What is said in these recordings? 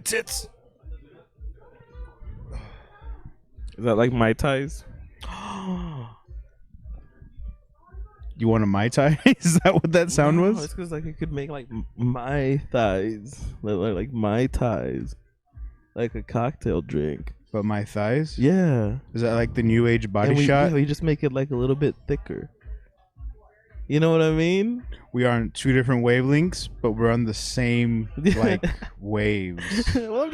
tits. Is that like Mai Tais? You want a Mai Tai? Is that what that sound No, was? it's because like it could make like my thighs, like Mai Tais, like a cocktail drink. But my thighs? Yeah. Is that like the new age body And shot? Yeah, we just make it like a little bit thicker. You know what I mean? We are on two different wavelengths, but we're on the same like waves. Well,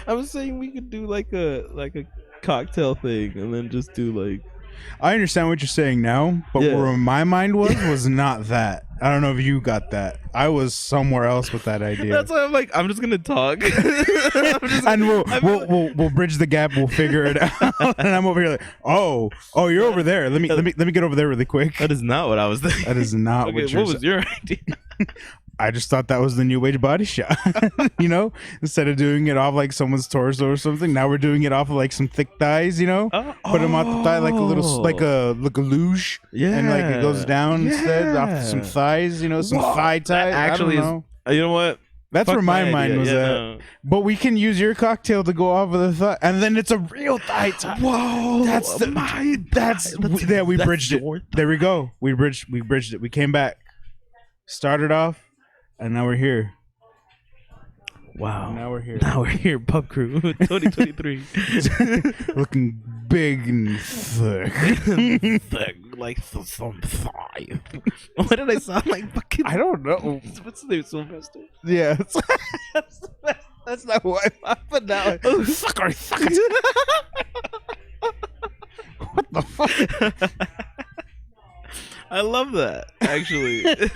I'm saying we could do like a cocktail thing, and then just do like. I understand what you're saying now, but Yeah. where my mind was not that. I don't know if you got that. I was somewhere else with that idea. That's why I'm like, I'm just gonna talk. And we'll bridge the gap. We'll figure it out. And I'm over here like, oh, you're over there. Let me get over there really quick. That is not what I was thinking. That is not Okay, what you're. what was your idea? I just thought that was the new age body shot. You know, instead of doing it off like someone's torso or something, now we're doing it off of like some thick thighs. You know, put them on the thigh like a little like a luge. Yeah, and like it goes down instead off some thighs. You know, some thigh tie. Actually, I don't know. You know what? That's Fuck where my mind idea. was Yeah, at. no. But we can use your cocktail to go off of the thigh, and then it's a real thigh tie. Whoa, We bridged it. There we go. We bridged it. We came back, started off, and now we're here. Wow. Now we're here. Pub Crew 2023. Looking big and thick. Thick, like some thigh. What did I sound like? Fucking. I don't know. What's the name? Sylvester. Yeah. That's not what I thought, but now. Sucker. What the fuck? I love that. Actually.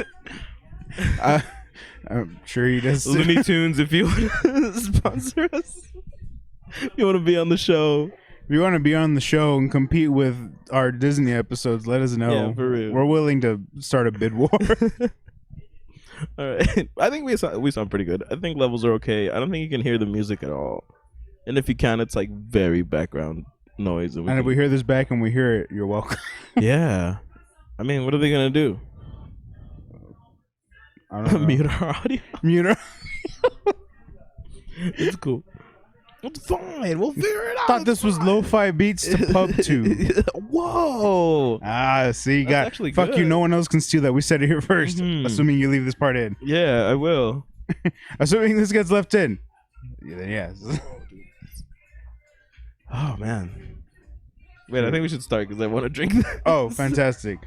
I'm sure he does. Looney Tunes, if you want to sponsor us, if you want to be on the show. If you want to be on the show and compete with our Disney episodes, let us know. Yeah, for real. We're willing to start a bid war. All right. I think we sound pretty good. I think levels are okay. I don't think you can hear the music at all. And if you can, it's like very background noise. And if we hear this back and we hear it, you're welcome. Yeah. I mean, what are they going to do? I don't know. Mute our audio? Mute our... It's cool. It's fine. We'll figure it out. Thought this was lo-fi beats to pub 2. Whoa. See, you That's got actually fuck good. you. No one else can steal that. We said it here 1st, assuming you leave this part in. Yeah, I will. Assuming this gets left in. Yeah, then yes. Oh, man. Wait, I think we should start because I want to drink that. Oh, fantastic.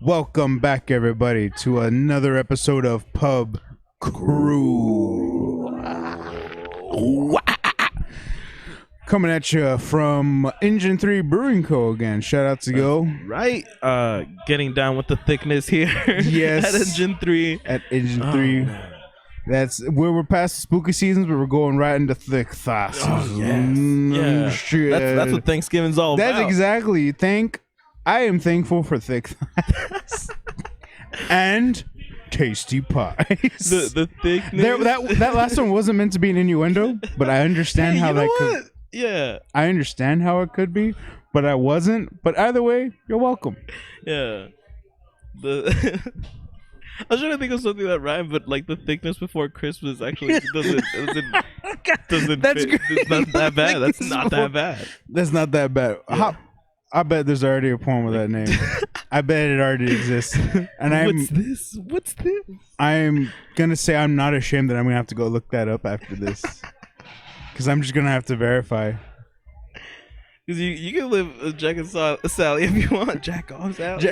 Welcome back, everybody, to another episode of Pub Crew. Coming at you from Engine 3 Brewing Co. again. Shout out to Go. Right. Getting down with the thickness here. Yes. At Engine 3. At Engine 3. Man. That's where we're past the spooky seasons, but we're going right into thick sauce. Oh, yes. Yeah. Shit. That's what Thanksgiving's all That's about. exactly. I am thankful for thick thighs and tasty pies. The thickness. That last one wasn't meant to be an innuendo, but I understand how that could. Yeah. I understand how it could be, but I wasn't. But either way, you're welcome. Yeah. I was trying to think of something that rhymed, but like the thickness before Christmas actually doesn't That's fit. great. It's not that bad. That's not that bad. That's not that bad. Yeah. I bet there's already a poem with that name. I bet it already exists. And What's this? I'm gonna say I'm not ashamed that I'm gonna have to go look that up after this, because I'm just gonna have to verify. Because you can live as Jack and Sally if you want. Jack off Sally.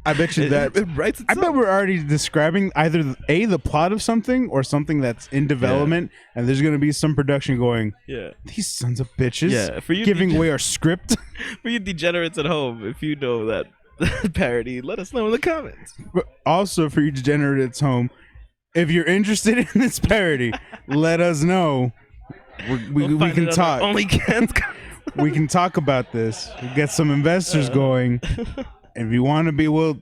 I bet you that. It writes I itself. bet we're already describing either the plot of something or something that's in development, and there's gonna be some production going. Yeah. These sons of bitches. Yeah. For you giving away our script. For you degenerates at home, if you know that parody, let us know in the comments. But also for you degenerates home, if you're interested in this parody, let us know. We can talk. We can talk about this. We'll get some investors going. If you want to be, we'll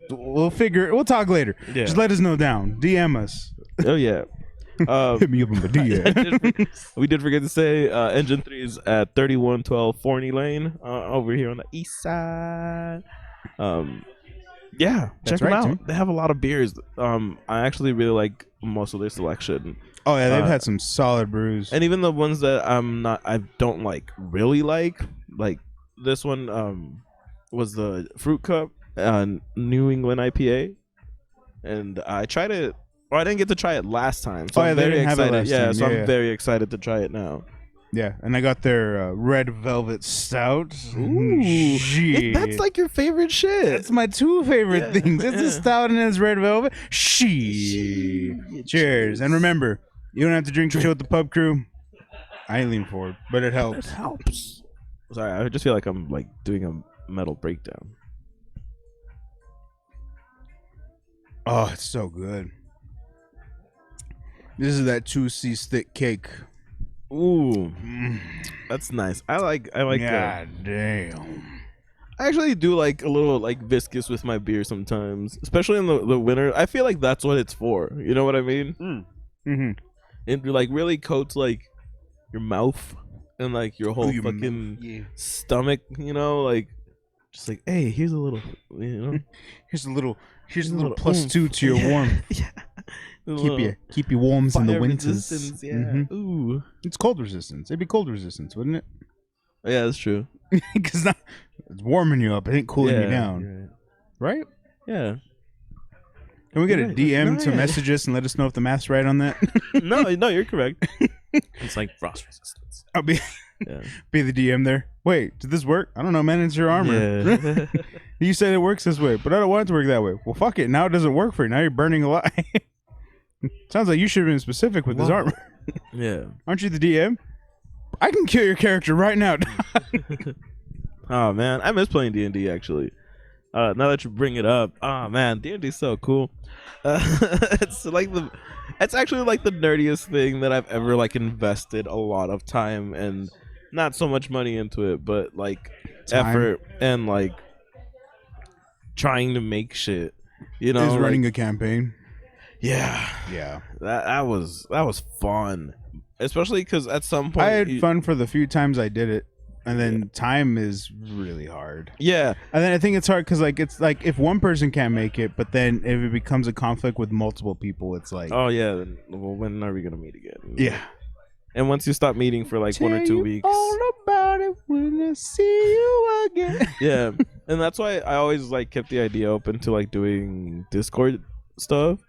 talk later. Yeah. Just let us know down. DM us. Oh yeah. Hit me up on the DM. We did forget to say Engine 3 is at 3112 Forney Lane over here on the east side. Yeah, check That's them right, out. Tim. They have a lot of beers. I actually really like most of their selection. Oh yeah, they've had some solid brews. And even the ones that I don't really like this one was the Fruit Cup New England IPA, and I tried it. Or I didn't get to try it last time, so I'm they very didn't have it excited. last Yeah, time. so Yeah, I'm very excited to try it now. Yeah, and I got their red velvet stout. Ooh, Shit. that's like your favorite shit. That's my two favorite things. It's a stout and it's red velvet. Cheers. And remember, you don't have to drink to chill with the pub crew. I ain't leaning forward, but it helps. It helps. Sorry, I just feel like I'm like doing a metal breakdown. Oh, it's so good. This is that 2C thick cake. Ooh, that's nice. I like. God damn. I actually do like a little like viscous with my beer sometimes, especially in the winter. I feel like that's what it's for. You know what I mean? Mm-hmm. It like really coats like your mouth and like your whole fucking stomach. You know, like just like, hey, here's a little. You know, here's a little plus +2 to your warmth. Yeah. Keep you warms in the winters. Yeah. Mm-hmm. Ooh. It's cold resistance. It'd be cold resistance, wouldn't it? Yeah, that's true. Because it's warming you up. It ain't cooling you down. Right? Yeah. Can we get a DM to message us and let us know if the math's right on that? No, you're correct. It's like frost resistance. I'll be the DM there. Wait, did this work? I don't know, man. It's your armor. Yeah. You said it works this way, but I don't want it to work that way. Well, fuck it. Now it doesn't work for you. Now you're burning a lot. Sounds like you should have been specific with this armor. Yeah. Aren't you the DM? I can kill your character right now. Oh man, I miss playing D&D actually. Now that you bring it up, oh man, D&D is so cool. It's actually like the nerdiest thing that I've ever like invested a lot of time and not so much money into it, but like effort and like trying to make shit. You know, is running a campaign. Yeah. That was fun, especially because at some point I had fun for the few times I did it, and then time is really hard. Yeah, and then I think it's hard because like it's like if one person can't make it, but then if it becomes a conflict with multiple people, it's like, oh yeah, then, well, when are we gonna meet again? Yeah. And once you stop meeting for like 1 or 2 weeks, all about it when I see you again. Yeah, and that's why I always like kept the idea open to like doing Discord stuff.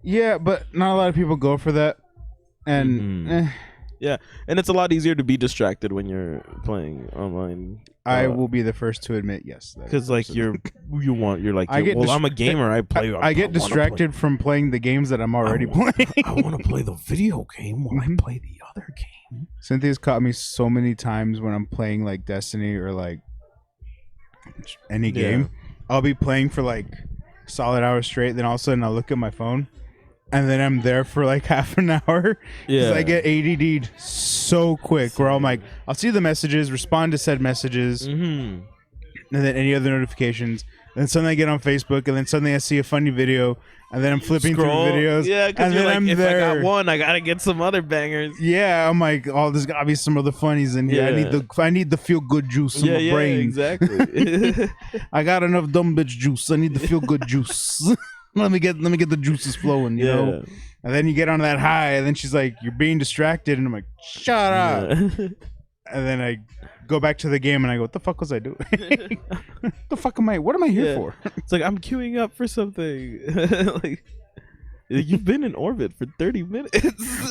Yeah, but not a lot of people go for that, and yeah, and it's a lot easier to be distracted when you're playing online. I will be the first to admit, yes, because like you're like, well, I'm a gamer. I get distracted from playing the games that I'm already playing. I want to play the video game while I play the other game. Cynthia's caught me so many times when I'm playing like Destiny or like any game. I'll be playing for like a solid hour straight, then all of a sudden I'll look at my phone. And then I'm there for like half an hour. Yeah. I get ADD'd so quick where I'm like, I'll see the messages, respond to said messages, and then any other notifications. And then suddenly I get on Facebook, and then suddenly I see a funny video, and then I'm flipping through videos. Yeah, because you're like, if there. I got one, I gotta get some other bangers. Yeah, I'm like, oh, there's gotta be some other funnies in here. Yeah. I need the feel good juice in my brain. Exactly. I got enough dumb bitch juice. I need the feel good juice. Let me get the juices flowing, you know. And then you get on that high, and then she's like, "You're being distracted," and I'm like, "Shut up!" And then I go back to the game, and I go, "What the fuck was I doing? The fuck am I? What am I here for?" It's like I'm queuing up for something. Like you've been in orbit for 30 minutes.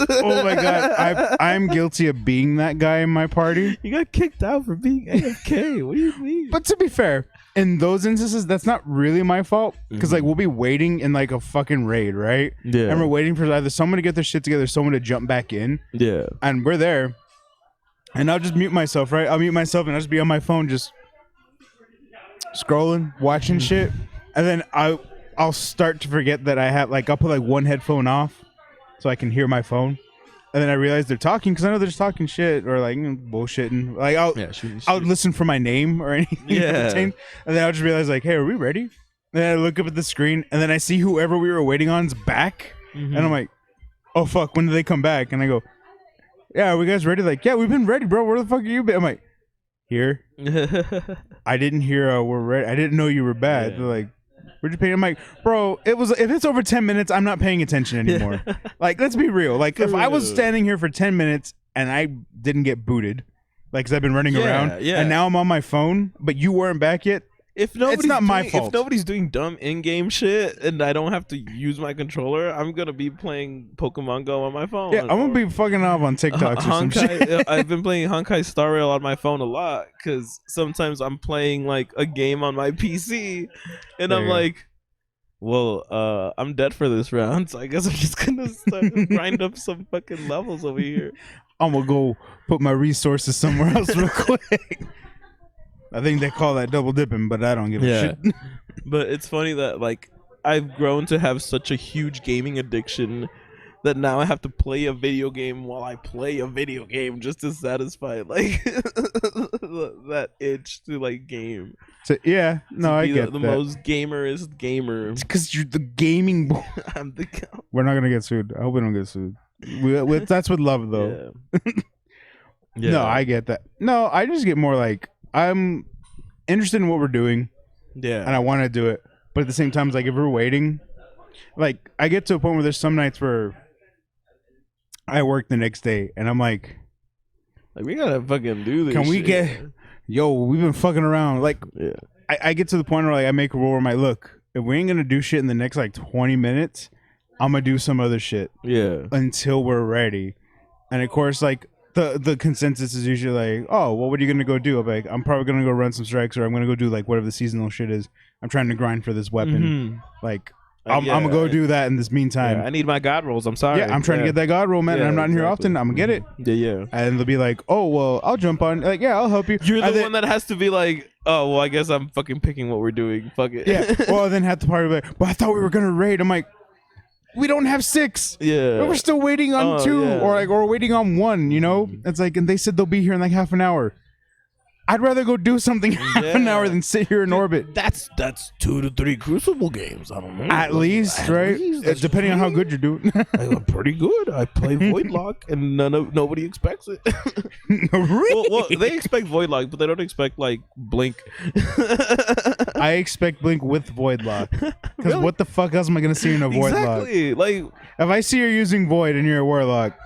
Oh my god, I'm guilty of being that guy in my party. You got kicked out for being AFK. What do you mean? But to be fair, in those instances, that's not really my fault because like we'll be waiting in like a fucking raid, right? Yeah. And we're waiting for either someone to get their shit together, someone to jump back in. Yeah. And we're there, and I'll just mute myself, right? I'll mute myself and I'll just be on my phone, just scrolling, watching shit, and then I'll start to forget that I have like I'll put like one headphone off so I can hear my phone. And then I realize they're talking because I know they're just talking shit or like bullshitting. Like I'll listen for my name or anything. Yeah. And then I'll just realize like, hey, are we ready? And then I look up at the screen and then I see whoever we were waiting on's back. And I'm like, oh fuck, when did they come back? And I go, yeah, are we guys ready? Like, yeah, we've been ready, bro. Where the fuck are you been? I'm like, here. I didn't hear we're ready. I didn't know you were bad. Yeah. They're like, We're just paying. I'm like, bro, if it's over 10 minutes, I'm not paying attention anymore. Like, let's be real. Like, if I was standing here for 10 minutes and I didn't get booted, like, because I've been running around, and now I'm on my phone, but you weren't back yet. It's not my fault. If nobody's doing dumb in-game shit and I don't have to use my controller, I'm gonna be playing Pokemon Go on my phone. Yeah, I'm gonna be fucking off on TikTok or some shit. I've been playing Honkai Star Rail on my phone a lot because sometimes I'm playing like a game on my PC, and I'm like, well, I'm dead for this round, so I guess I'm just gonna start grind up some fucking levels over here. I'm gonna go put my resources somewhere else real quick. I think they call that double dipping, but I don't give a shit. But it's funny that like I've grown to have such a huge gaming addiction that now I have to play a video game while I play a video game just to satisfy like that itch to like game. So, yeah, no, I get the that. most gamerist gamer. It's because you're the gaming boy. We're not gonna get sued. I hope we don't get sued. That's with love, though. Yeah. No, I get that. No, I just get more like I'm interested in what we're doing. Yeah. And I want to do it. But at the same time, it's like if we're waiting, like I get to a point where there's some nights where I work the next day and I'm like we gotta fucking do this. Can we get we've been fucking around. Like I get to the point where like I make a rule where I'm like, look, if we ain't gonna do shit in the next like 20 minutes, I'm gonna do some other shit. Yeah. Until we're ready. And of course, like the consensus is usually like, oh, well, what are you gonna go do? I'm like, I'm probably gonna go run some strikes, or I'm gonna go do like whatever the seasonal shit is. I'm trying to grind for this weapon. Mm-hmm. Like I'm gonna go do that in this meantime. I need my god rolls. I'm sorry. Yeah, I'm trying to get that god roll, man. And I'm not in here often. I'm gonna get it. Yeah. And they'll be like, oh, well, I'll jump on. Like, yeah, I'll help you. You're the one that has to be like, oh, well, I guess I'm fucking picking what we're doing. Fuck it. Yeah. Well, then have the party be like, well, I thought we were gonna raid. I'm like, we don't have 6. Yeah. We're still waiting on 2 or waiting on 1, you know? It's like, and they said they'll be here in like half an hour. I'd rather go do something in half an hour than sit here in orbit. That's 2 to 3 Crucible games. I don't know. At least, right? Depending on how good you're doing. I'm pretty good. I play Voidlock, and nobody expects it. Really? Well, they expect Voidlock, but they don't expect like Blink. I expect Blink with Voidlock. Because what the fuck else am I gonna see in a Voidlock? Exactly. Like, if I see you're using Void and you're a Warlock,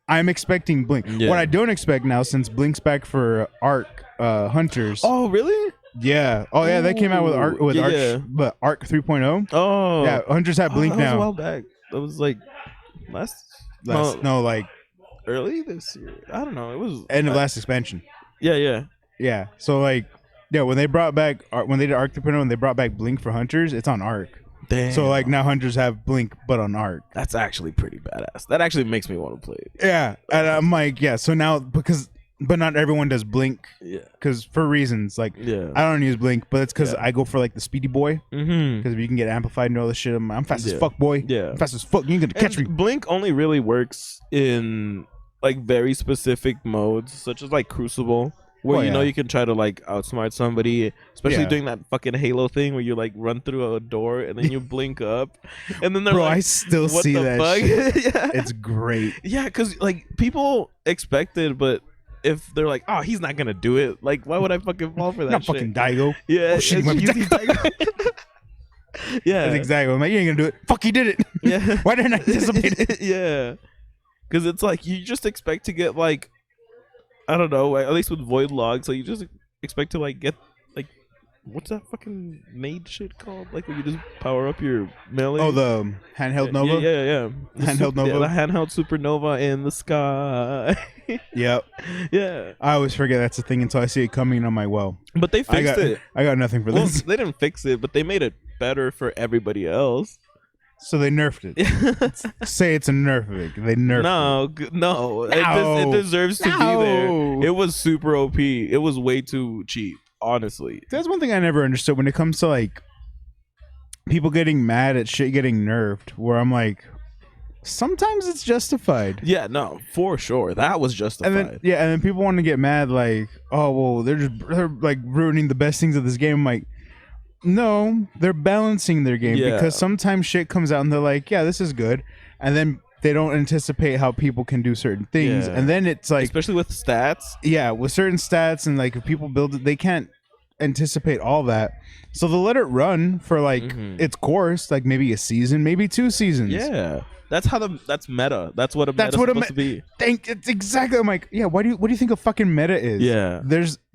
I'm expecting Blink. Yeah. What I don't expect now, since Blink's back for Arc Hunters. Oh, really? Yeah. Oh, yeah. They came out with Arc, but Arc 3.0. Oh. Yeah. Hunters have Blink that was now. a while back. That was like like early this year. I don't know. It was end of last expansion. Yeah. Yeah. So like, yeah, when they brought back when they did Arc 3.0 and they brought back Blink for Hunters, it's on Arc. Damn. So like now Hunters have Blink but on Arc. That's actually pretty badass. That actually makes me want to play it. Yeah. And I'm like, yeah. So now but not everyone does Blink. Yeah. Because for reasons like I don't use Blink, but it's because I go for like the Speedy Boy. Mm-hmm. Because if you can get amplified and all this shit, I'm fast as fuck, boy. Yeah. I'm fast as fuck. You ain't gonna catch me. Blink only really works in like very specific modes, such as like Crucible. Where you know you can try to like outsmart somebody, especially doing that fucking Halo thing where you like run through a door and then you blink up, and then they're like, I still what see the that fuck? shit. Yeah. It's great. Yeah, because like people expect it, but if they're like, oh, he's not gonna do it, like why would I fucking fall for that? Not shit? fucking Daigo. Yeah, oh, shit, he might be Daigo. Yeah, that's exactly. I'm like, you ain't gonna do it. Fuck, he did it. Yeah. Why didn't I anticipate it? Yeah, because it's like you just expect to get like, I don't know, at least with Void Log, so you just expect to like get like, what's that fucking made shit called? Like when you just power up your melee. Oh, the handheld Nova. Yeah. Handheld Nova. Yeah, the handheld supernova in the sky. Yep. Yeah. I always forget that's a thing until I see it coming, and I'm like, well. But they fixed it. I got nothing for this. They didn't fix it, but they made it better for everybody else. So they nerfed it. Say it's a nerf of it. They nerfed it. No. It deserves to be there. It was super OP. It was way too cheap, honestly. That's one thing I never understood when it comes to like people getting mad at shit getting nerfed, where I'm like, sometimes it's justified. Yeah, no, for sure. That was justified. And then people want to get mad like, oh, well, they're like ruining the best things of this game. I'm like, no, they're balancing their game because sometimes shit comes out and they're like, yeah, this is good. And then they don't anticipate how people can do certain things. And then it's like, especially with stats. Yeah, with certain stats and like if people build it, they can't anticipate all that, so they'll let it run for like its course, like maybe a season, maybe 2 seasons. Yeah, that's meta. That's what a meta's supposed to be. It's exactly. I'm like, yeah. What do you think a fucking meta is? Yeah,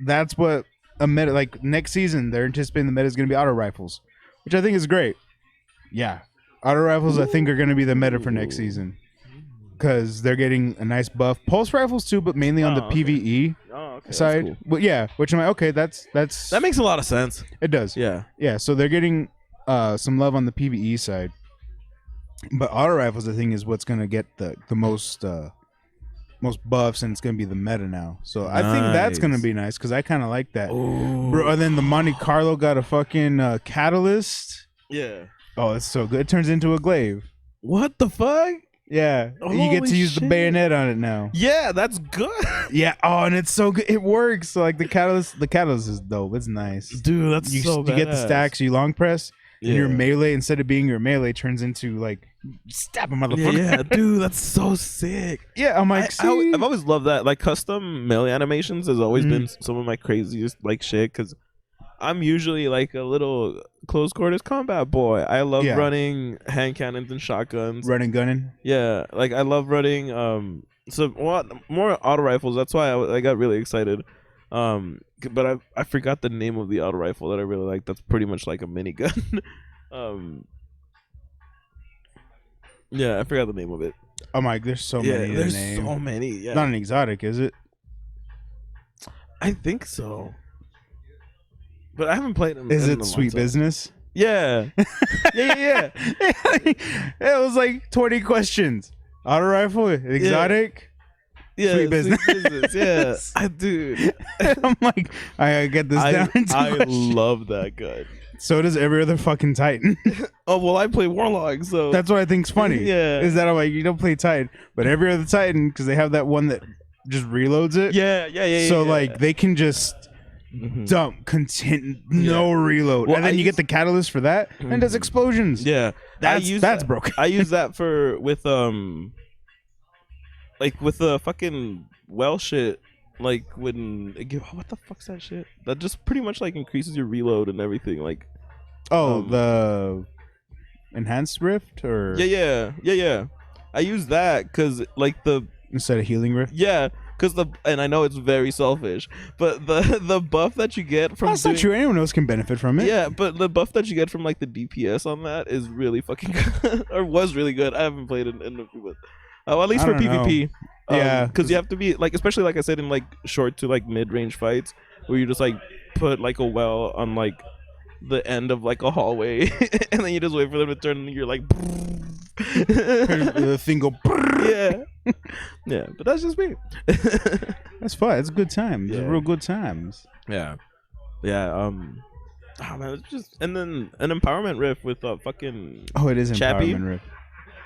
that's what a meta. Like next season, they're anticipating the meta is going to be auto rifles, which I think is great. Yeah, auto rifles I think are going to be the meta for next season because they're getting a nice buff. Pulse rifles too, but mainly on the PVE side. Cool. But yeah, which I'm like, okay, that makes a lot of sense. It does. Yeah. So they're getting some love on the PVE side. But auto rifles, I think, is what's gonna get the most buffs, and it's gonna be the meta now. So I think that's gonna be nice because I kind of like that. Bro, and then the Monte Carlo got a fucking catalyst. Yeah. Oh, it's so good. It turns into a glaive. What the fuck? Yeah. You get to use the bayonet on it now. Yeah, that's good. Yeah. Oh, and it's so good. It works. So like the catalyst is dope. It's nice. Dude, that's so badass. You get the stacks, you long press. Yeah. Your melee, instead of being your melee, turns into like stab a motherfucker. Yeah, dude, that's so sick. Yeah, I'm like, I've always loved that. Like custom melee animations has always been some of my craziest like shit because I'm usually like a little close quarters combat boy. I love running hand cannons and shotguns. Running gunning. Yeah, like I love running more auto rifles. That's why I got really excited. But I forgot the name of the auto rifle that I really like. That's pretty much like a minigun. Yeah, I forgot the name of it. I'm like, there's so many. There's so many. Yeah, not an exotic, is it? I think so. But I haven't played them. Is it Sweet Business? Yeah. yeah. It was like 20 questions. Auto rifle, exotic. Yeah, Sweet Business. Yeah, I do. I'm like, I get this down. I love that gun. So does every other fucking Titan. Oh well, I play Warlock, so that's what I think's funny. Yeah, is that I'm like, you don't play Titan, but every other Titan, because they have that one that just reloads it. Yeah. So like they can just dump no reload, and then you get the catalyst for that, and it does explosions. Yeah, that's broken. I use that with the fucking well shit. Like when what the fuck's that shit? That just pretty much like increases your reload and everything. Like the enhanced rift or yeah. I use that because like instead of healing rift. Yeah, because and I know it's very selfish, but the buff that you get from that's not true. Anyone else can benefit from it. Yeah, but the buff that you get from like the DPS on that is really fucking good, or was really good. I haven't played it in a few months. At least for PvP. Yeah, because you have to be like, especially like I said, in like short to like mid-range fights where you just like put like a well on like the end of like a hallway and then you just wait for them to turn and you're like the thing go yeah, but that's just me. That's fun. It's a good time. It's real good times. Yeah oh man, it's just, and then an empowerment riff with fucking it is Chappie. Empowerment riff.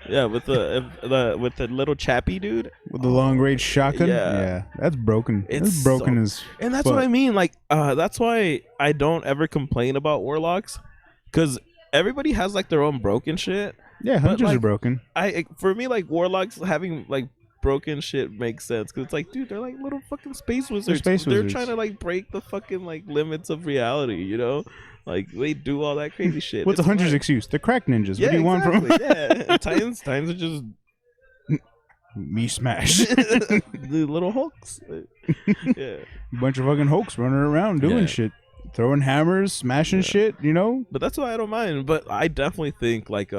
Yeah, with the little Chappie dude with the long range shotgun. Yeah, that's broken. It's broken as. And that's what I mean. Like, that's why I don't ever complain about warlocks, because everybody has like their own broken shit. Yeah, hunters are broken. For me, like warlocks having like broken shit makes sense, because it's like, dude, they're like little fucking space wizards. They're trying to like break the fucking like limits of reality, you know. Like they do all that crazy shit. What's a hunter's excuse? They're crack ninjas. Yeah, what do you want from? Yeah, Titans are just me smash. The little hulks. Yeah, bunch of fucking hulks running around doing shit, throwing hammers, smashing shit. You know. But that's why I don't mind. But I definitely think like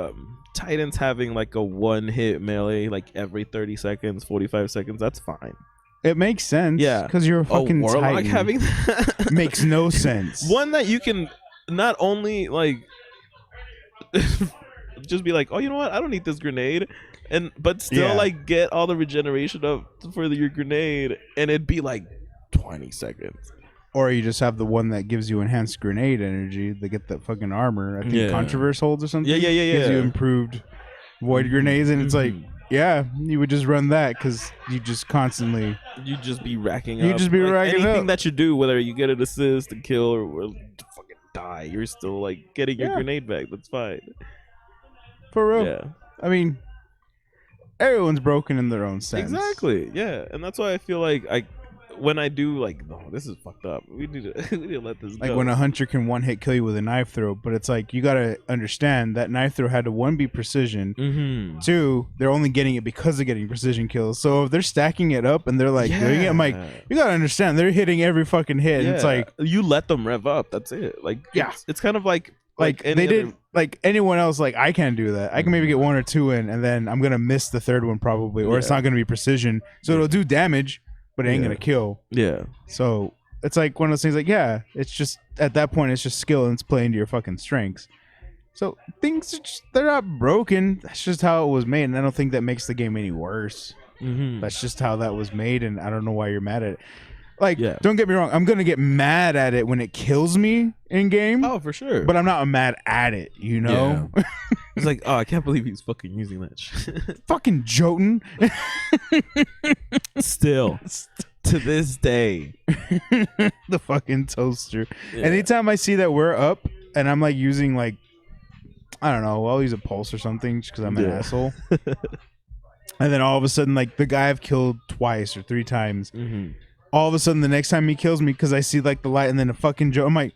Titans having like a one-hit melee like every 30 seconds, 45 seconds. That's fine. It makes sense. Yeah, because you're a fucking warlock Titan. Having that makes no sense. One that you can not only like just be like, oh, you know what, I don't need this grenade, but still like get all the regeneration up for your grenade, and it'd be like 20 seconds. Or you just have the one that gives you enhanced grenade energy. They get that fucking armor. I think Controverse holds or something. Yeah. Gives you improved void grenades, and it's like, yeah, you would just run that because you just constantly. You just be racking up. You just be racking anything up. Anything that you do, whether you get an assist, a kill, or fucking die, you're still like getting your grenade back. That's fine. For real. Yeah. I mean, everyone's broken in their own sense. Exactly. Yeah, and that's why I feel like when I do like, no, this is fucked up. We need to we need to let this Like go. when a hunter can one hit kill you with a knife throw, but it's like you gotta understand that knife throw had to one be precision, two they're only getting it because they're getting precision kills. So if they're stacking it up and they're like doing it, I'm like, you gotta understand they're hitting every fucking hit. And it's like you let them rev up. That's it. Like it's kind of like they did like anyone else. Like I can't do that. I can maybe get one or two in, and then I'm gonna miss the third one probably, or it's not gonna be precision. So it'll do damage, but it ain't gonna kill. Yeah. So it's like one of those things. Like it's just at that point it's just skill and it's playing to your fucking strengths. So things are they're not broken. That's just how it was made, and I don't think that makes the game any worse. That's just how that was made, and I don't know why you're mad at it. Like, don't get me wrong, I'm gonna get mad at it when it kills me in game. Oh, for sure. But I'm not mad at it, you know? Yeah. It's like, oh, I can't believe he's fucking using that shit. Fucking Jotun. Still, to this day. The fucking toaster. Anytime I see that we're up and I'm like using like, I don't know, I'll use a pulse or something just because I'm an asshole. And then all of a sudden, like the guy I've killed twice or 3 times, all of a sudden the next time he kills me because I see like the light and then a fucking Jotun, I'm like,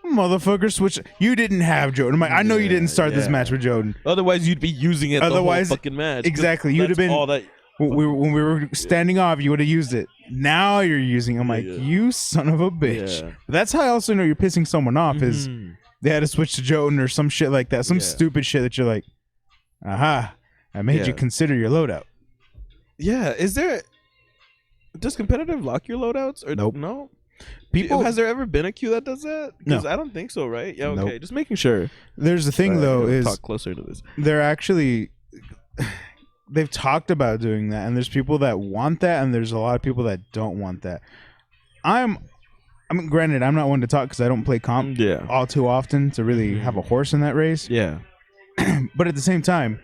motherfucker, switch. You didn't have Jotun. I'm like, I know you didn't start this match with Jotun. Otherwise, you'd be using it the whole fucking match. Exactly. You'd have been all that. When we were standing off, you would have used it. Now you're using. I'm like, you son of a bitch. Yeah. That's how I also know you're pissing someone off. Is they had to switch to Jotun or some shit like that. Some stupid shit that you're like, aha, I made you consider your loadout. Yeah. Does competitive lock your loadouts or nope? No. Has there ever been a queue that does that? Because I don't think so, right? Yeah. Okay. Nope. Just making sure. There's the thing though is talk closer to this. They're actually. They've talked about doing that, and there's people that want that, and there's a lot of people that don't want that. I mean, granted, I'm not one to talk because I don't play comp all too often to really have a horse in that race. Yeah. But at the same time,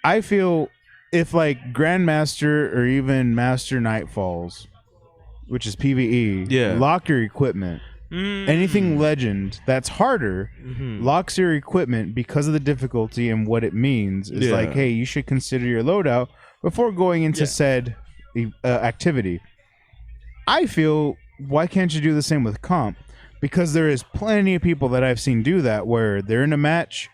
I feel if like Grandmaster or even Master Nightfalls, which is PvE, lock your equipment. Anything legend that's harder locks your equipment because of the difficulty and what it means is like, hey, you should consider your loadout before going into said activity. I feel, why can't you do the same with comp? Because there is plenty of people that I've seen do that where they're in a match,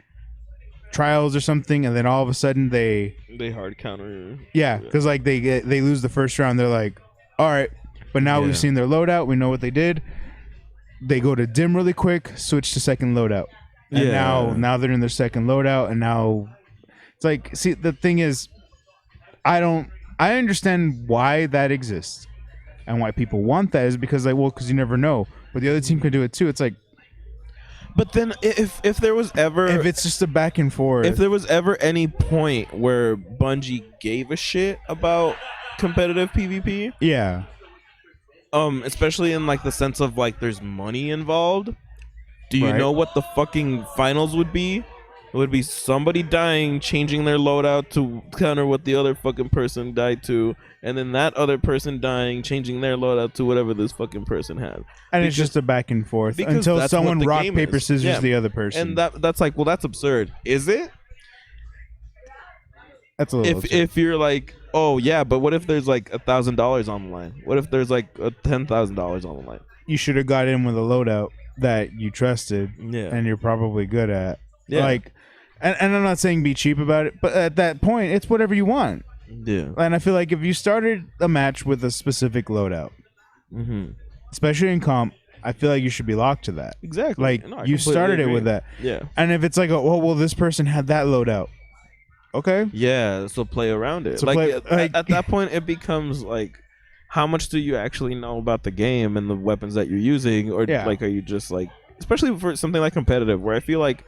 trials or something, and then all of a sudden they hard counter. Yeah, because like they lose the first round. They're like, all right, but now we've seen their loadout. We know what they did. They go to dim really quick, switch to second loadout. And now they're in their second loadout, and now it's like, see, the thing is, I understand why that exists and why people want that is because like, well, because you never know. But the other team can do it too. It's like, but then if there was ever, if it's just a back and forth, if there was ever any point where Bungie gave a shit about competitive PvP, especially in like the sense of like there's money involved. Do you know what the fucking finals would be? It would be somebody dying, changing their loadout to counter what the other fucking person died to, and then that other person dying, changing their loadout to whatever this fucking person had. And it's just a back and forth until someone rock, paper, scissors the other person. And that's like, well, that's absurd. Is it? That's a little absurd. If you're like, oh yeah, but what if there's like $1,000 on the line? What if there's like $10,000 on the line? You should have got in with a loadout that you trusted, and you're probably good at. Like, and I'm not saying be cheap about it, but at that point, it's whatever you want. Yeah. And I feel like if you started a match with a specific loadout, especially in comp, I feel like you should be locked to that. Exactly. Like, you started it with that. Yeah. And if it's like, well, this person had that loadout. Okay. Yeah, so play around it. So at that point, it becomes like, how much do you actually know about the game and the weapons that you're using? Or like, are you just like, especially for something like competitive, where I feel like,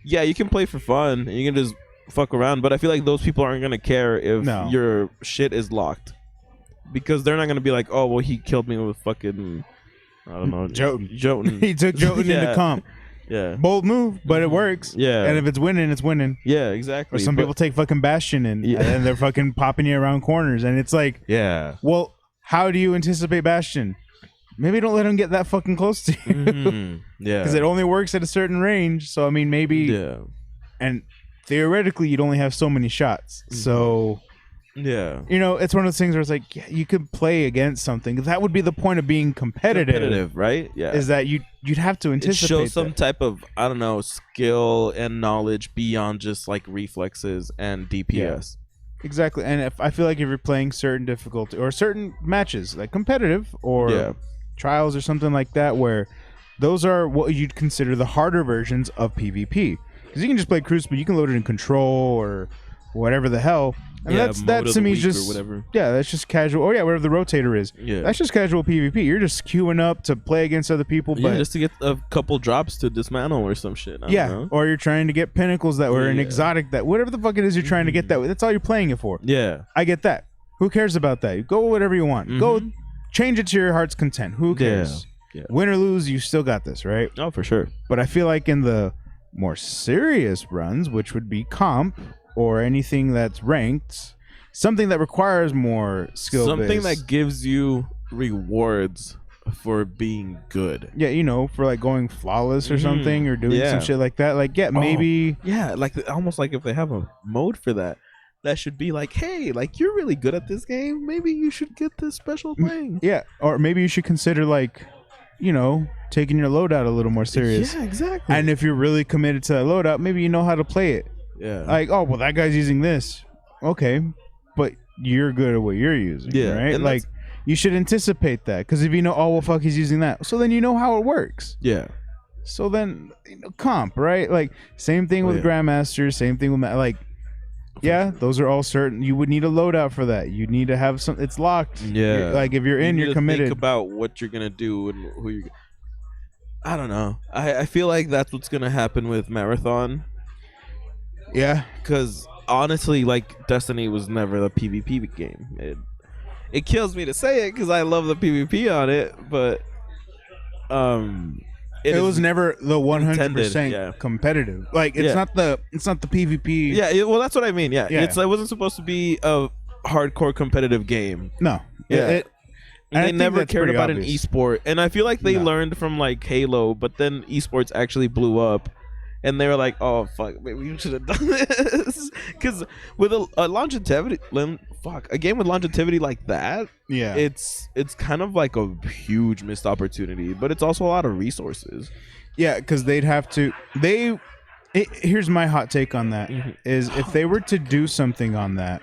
yeah, you can play for fun and you can just fuck around, but I feel like those people aren't going to care if your shit is locked. Because they're not going to be like, oh, well, he killed me with fucking, I don't know. Jotun. He took Jotun into comp. Yeah. Bold move, but it works. Yeah. And if it's winning, it's winning. Yeah, exactly. Or some people take fucking Bastion and they're fucking popping you around corners. And it's like, well, how do you anticipate Bastion? Maybe don't let him get that fucking close to you. Yeah. Because it only works at a certain range. So, I mean, maybe. Yeah. And theoretically, you'd only have so many shots. So, Yeah. You know, it's one of those things where it's like, yeah, you could play against something. That would be the point of being competitive, right? Yeah. is that you'd have to anticipate Show some type of, I don't know, skill and knowledge beyond just like reflexes and DPS. Exactly. And if I feel like if you're playing certain difficulty or certain matches, like competitive or trials or something like that, where those are what you'd consider the harder versions of PvP. Because you can just play Crucible, you can load it in Control or whatever the hell. And that to me is just whatever. Yeah, that's just casual. Oh yeah, whatever the rotator is. Yeah, that's just casual PvP. You're just queuing up to play against other people, but just to get a couple drops to dismantle or some shit. I don't know. Or you're trying to get pinnacles that were an exotic, that whatever the fuck it is you're trying to get that. That's all you're playing it for. Yeah, I get that. Who cares about that? You go whatever you want. Go change it to your heart's content. Who cares? Yeah. Win or lose, you still got this, right? Oh, for sure. But I feel like in the more serious runs, which would be comp or anything that's ranked, something that requires more skill, something that gives you rewards for being good. Yeah, you know, for like going flawless or something, or doing some shit like that. Like, maybe. Yeah, like almost like if they have a mode for that, that should be like, hey, like you're really good at this game. Maybe you should get this special thing. Yeah, or maybe you should consider like, you know, taking your loadout a little more serious. Yeah, exactly. And if you're really committed to that loadout, maybe you know how to play it. Yeah. Like, oh well, that guy's using this. Okay, but you're good at what you're using, right? And like, you should anticipate that, because if you know, oh well, fuck, he's using that, so then you know how it works. Yeah. So then, comp, right? Like, same thing with Grandmasters, same thing with like, those are all certain. You would need a loadout for that. You need to have some. It's locked. Yeah. Like if you're in, you're committed. Think about what you're gonna do and who you're. I don't know. I feel like that's what's gonna happen with Marathon. Yeah, because honestly, like, Destiny was never the PvP game. It kills me to say it because I love the PvP on it, but it was never the 100% competitive. Like, it's not the PvP. Yeah, well, that's what I mean. Yeah, it wasn't supposed to be a hardcore competitive game. No. Yeah. They never cared about an esport, and I feel like they learned from like Halo, but then esports actually blew up. And they were like, "Oh fuck, maybe we should have done this." Because with a longevity, a game with longevity like that, it's kind of like a huge missed opportunity. But it's also a lot of resources. Yeah, because they'd have to. Here's my hot take on that: is if they were to do something on that.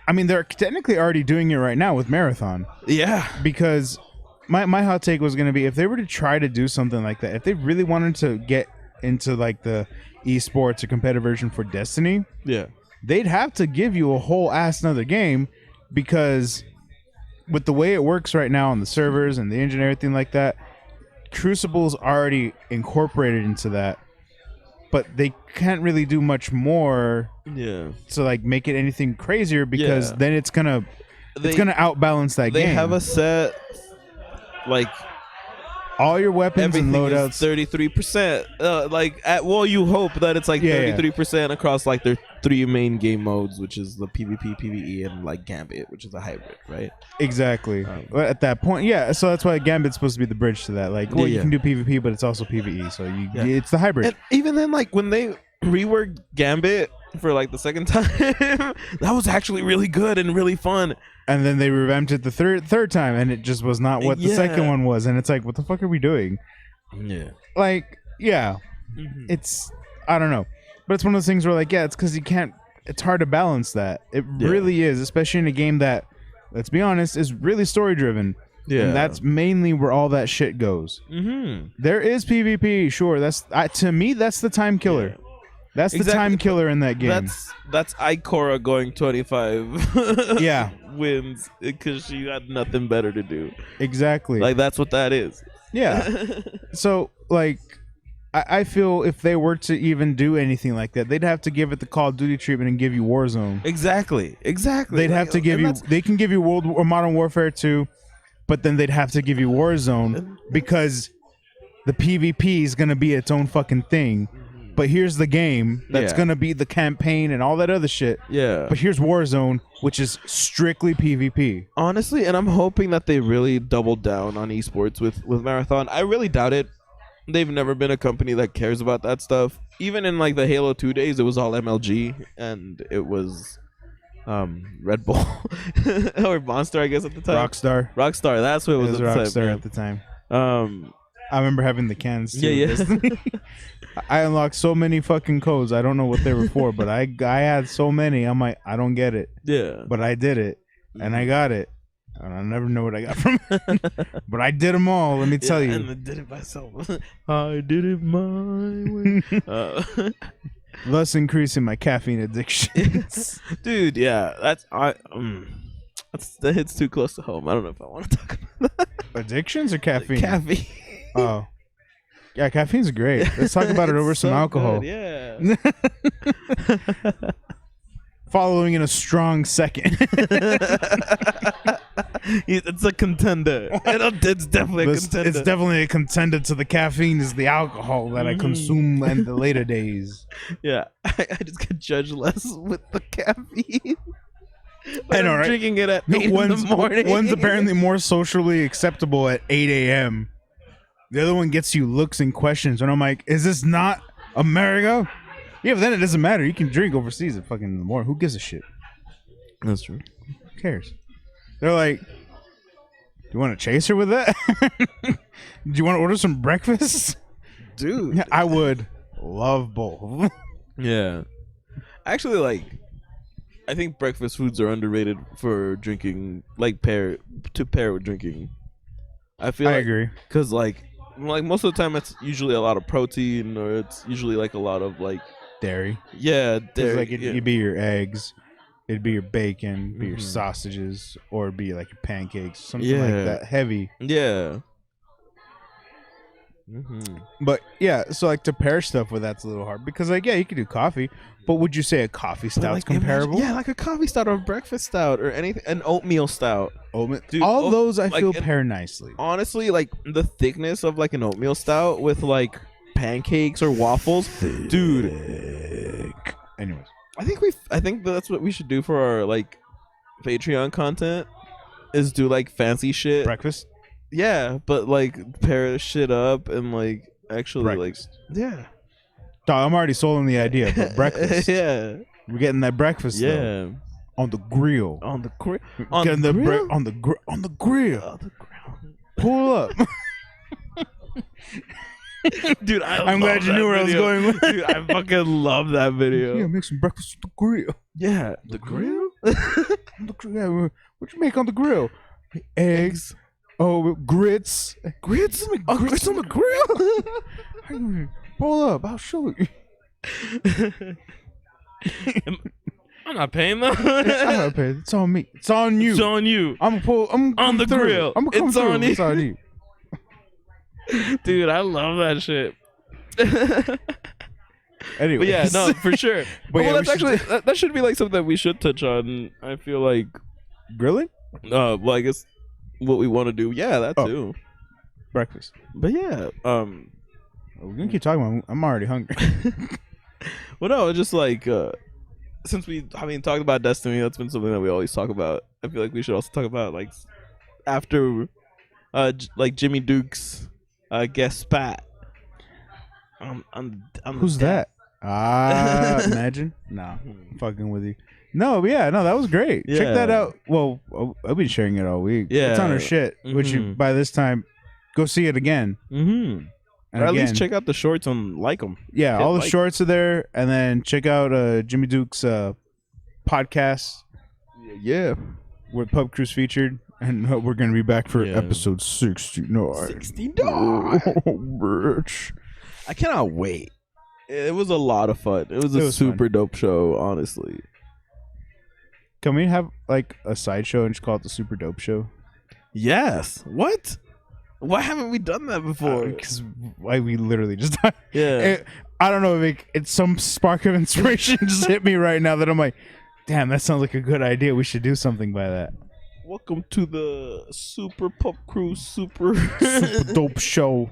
I mean, they're technically already doing it right now with Marathon. Yeah, because. My hot take was going to be, if they were to try to do something like that, if they really wanted to get into like the esports or competitive version for Destiny, they'd have to give you a whole ass another game, because with the way it works right now on the servers and the engine and everything like that, Crucible's already incorporated into that, but they can't really do much more to like make it anything crazier, because then it's gonna outbalance that game. They have a set. Like, all your weapons and loadouts, 33%. Like, you hope that it's like 33% across like their three main game modes, which is the PvP, PvE, and like Gambit, which is a hybrid, right? Exactly. At that point, so that's why Gambit's supposed to be the bridge to that. Like, you can do PvP, but it's also PvE, so it's the hybrid. And even then, like when they reworked Gambit for like the second time, that was actually really good and really fun. And then they revamped it the third time, and it just was not what the second one was. And it's like, what the fuck are we doing? Yeah. Like, it's, I don't know. But it's one of those things where, like, it's because it's hard to balance that. It really is, especially in a game that, let's be honest, is really story-driven. Yeah. And that's mainly where all that shit goes. There is PvP, sure. To me, that's the time killer. Yeah. That's the time killer in that game. That's Ikora going 25 wins because she had nothing better to do. Exactly. Like, that's what that is. Yeah. So, like, I feel if they were to even do anything like that, they'd have to give it the Call of Duty treatment and give you Warzone. Exactly. They'd have to give you... They can give you Modern Warfare 2, but then they'd have to give you Warzone because the PvP is going to be its own fucking thing. But here's the game that's going to be the campaign and all that other shit. Yeah. But here's Warzone, which is strictly PvP. Honestly, and I'm hoping that they really double down on esports with Marathon. I really doubt it. They've never been a company that cares about that stuff. Even in like the Halo 2 days, it was all MLG, and it was Red Bull or Monster, I guess at the time. Rockstar. That's what it was. Rockstar at the time. I remember having the cans too. Yeah. I unlocked so many fucking codes. I don't know what they were for, but I had so many. I'm like, I don't get it. Yeah. But I did it, and I got it. And I never know what I got from it. But I did them all, let me tell you. And I did it myself. I did it my way. Thus increasing my caffeine addiction. Dude, yeah. That hits too close to home. I don't know if I want to talk about that. Addictions or caffeine? Caffeine. Oh. Yeah, caffeine's great. Let's talk about it over some alcohol. Good, yeah. Following in a strong second. It's a contender. It's definitely a contender. It's definitely a contender to the caffeine is the alcohol that I consume in the later days. Yeah, I just get judged less with the caffeine. I know, I'm right? drinking it at 8 in the morning. One's apparently more socially acceptable at 8 a.m. The other one gets you looks and questions. And I'm like, is this not America? Yeah, but then it doesn't matter. You can drink overseas at fucking in the morning. Who gives a shit? That's true. Who cares? They're like, do you want to chase her with that? Do you want to order some breakfast? Dude. Yeah, I would love both. Yeah. Actually, I think breakfast foods are underrated for drinking, to pair with drinking. I agree. Because, most of the time, it's usually a lot of protein, or it's usually, a lot of, dairy. Yeah, dairy. It'd be your eggs. It'd be your bacon, be your sausages, or it'd be your pancakes, something like that. Heavy. Yeah. But yeah, so to pair stuff with that's a little hard because you can do coffee, but would you say a coffee stout's comparable? Yeah, a coffee stout or a breakfast stout or anything, an oatmeal stout. Dude, all those I feel pair nicely. Honestly, the thickness of an oatmeal stout with pancakes or waffles, dude. Anyways, I think that's what we should do for our Patreon content is do fancy shit breakfast. Yeah, but pair shit up and actually breakfast. Yeah. Dog, I'm already sold on the idea, but breakfast. Yeah. We're getting that breakfast though. On the grill. On the grill. On the grill. On the grill. Pull up. Dude, I'm glad you knew where I was going with. Dude, I fucking love that video. Yeah, make some breakfast with the grill. Yeah, the grill? What you make on the grill? Eggs. Oh, grits. Grits on the grill? Pull up. I'll show you. I'm not paying them. I'm not paying. It's on me. It's on you. It's on you. I'm on the grill. I'm gonna come through. It's on you. Dude, I love that shit. Anyway, but yeah, no, for sure. But that's actually that should be something that we should touch on. I feel like grilling. Well, I guess what we want to do. Yeah, that too. Breakfast. But yeah, we're gonna keep talking about. I'm already hungry. Well, no, it's just since we haven't talked about Destiny, that's been something that we always talk about. I feel like we should also talk about after Jimmy Duke's guest spot. Who's that? Imagine. Nah, I'm fucking with you. No, but yeah, no, that was great. Yeah. Check that out. Well, I'll be sharing it all week. Yeah, it's on our shit. Which you by this time, go see it again. Mm-hmm. And or at again, least check out the shorts and like them. Yeah, all the shorts are there, and then check out Jimmy Duke's podcast. Yeah, where Pub Cruise featured, and we're gonna be back for episode 69. 69. Oh, bitch. I cannot wait. It was a lot of fun. It was a super dope show, honestly. Can we have a sideshow and just call it the Super Dope Show? Yes. What? Why haven't we done that before? Because we literally just I don't know, it's some spark of inspiration just hit me right now that I'm like, damn, that sounds like a good idea. We should do something by that. Welcome to the Super Pub Cruise Super Dope Show.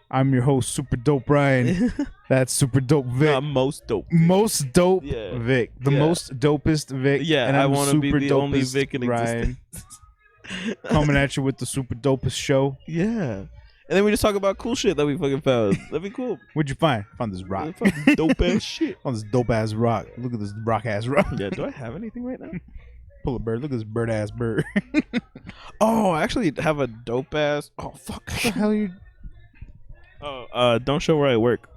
I'm your host, Super Dope Ryan. That's Super Dope Vic. Most dope. Most dope Vic. The most dopest Vic. Yeah, and I want to be the only Vic in Ryan. existence. Coming at you with the super dopest show. Yeah. And then we just talk about cool shit that we fucking found. That'd be cool. What'd you find? Found this rock. Dope ass shit. Found this dope ass rock. Look at this rock ass rock. Yeah, do I have anything right now? Pull a bird. Look at this bird ass bird. Oh, I actually have a dope ass. Oh, fuck. What the hell are you? Oh, don't show where I work.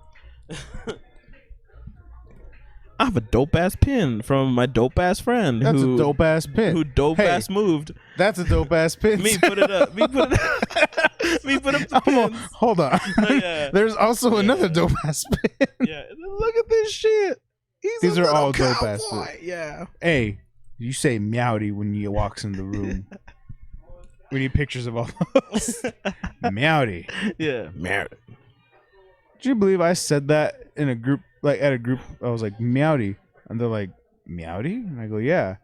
I have a dope ass pin from my dope ass friend. That's a dope ass pin. Who dope ass moved. That's a dope ass pin. Me put it up. Me put it up. Me put up the pins. Hold on. Oh, yeah. There's also another dope ass pin. Yeah. Look at this shit. These are all dope ass pins. Yeah. Hey, you say meowdy when you walks in the room. We need pictures of all those. Meowdy. Yeah. Meowdy. Do you believe I said that in a group, like at a group? I was like, meowdy. And they're like, meowdy? And I go, yeah.